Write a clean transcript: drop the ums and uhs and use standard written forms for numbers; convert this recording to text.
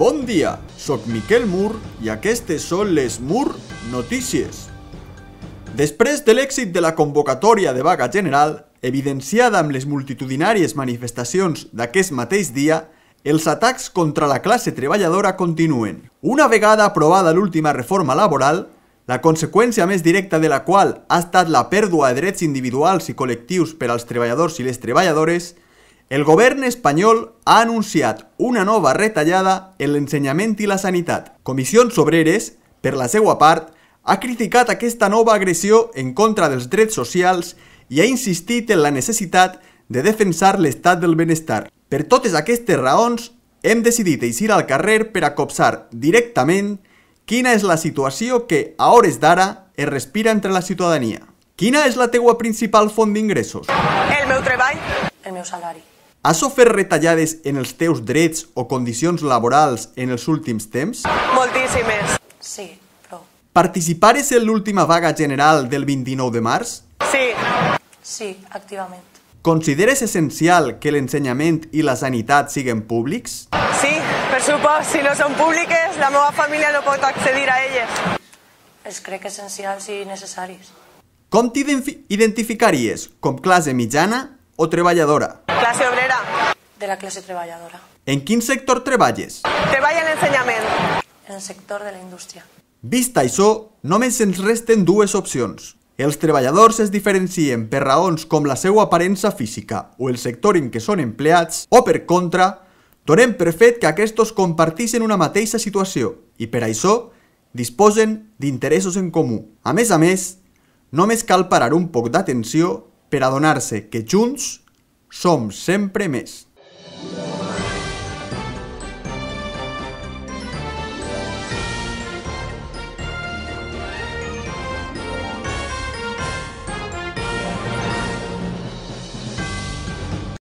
Bon dia, soc Miquel Mur i aquestes són les Mur Notícies. Després de l'èxit de la convocatòria de vaga general, evidenciada amb les multitudinàries manifestacions d'aquest mateix dia, els atacs contra la classe treballadora continuen. Una vegada aprovada l'última reforma laboral, la conseqüència més directa de la qual ha estat la pèrdua de drets individuals i col·lectius per als treballadors i les treballadores, el govern espanyol ha anunciat una nova retallada en l'ensenyament i la sanitat. Comissions Obreres, per la seva part, ha criticat aquesta nova agressió en contra dels drets socials i ha insistit en la necessitat de defensar l'estat del benestar. Per totes aquestes raons, hem decidit eixir al carrer per a copsar directament quina és la situació que, a hores d'ara, es respira entre la ciutadania. Quina és la teua principal font d'ingressos? El meu treball, el meu salari. Has sofert retallades en els teus drets o condicions laborals en els últims temps? Moltíssimes. Sí, prou. Participares en l'última vaga general del 29 de març? Sí. Sí, activament. Consideres essencial que l'ensenyament i la sanitat siguin públics? Sí, per supost, si no són públiques, la meva família no pot accedir a elles. Els crec essencials i necessaris. Com t'identificaries? Com classe mitjana o treballadora? Classe obrera. De la classe treballadora. En quin sector treballes? Treball en l'ensenyament. En el sector de la indústria. Vist això, només ens resten dues opcions. Els treballadors es diferencien per raons com la seva aparença física o el sector en què són empleats, o per contra, donem per fet que aquests comparteixen una mateixa situació i per això disposen d'interessos en comú. A més, només cal parar un poc d'atenció per adonar-se que junts som sempre més.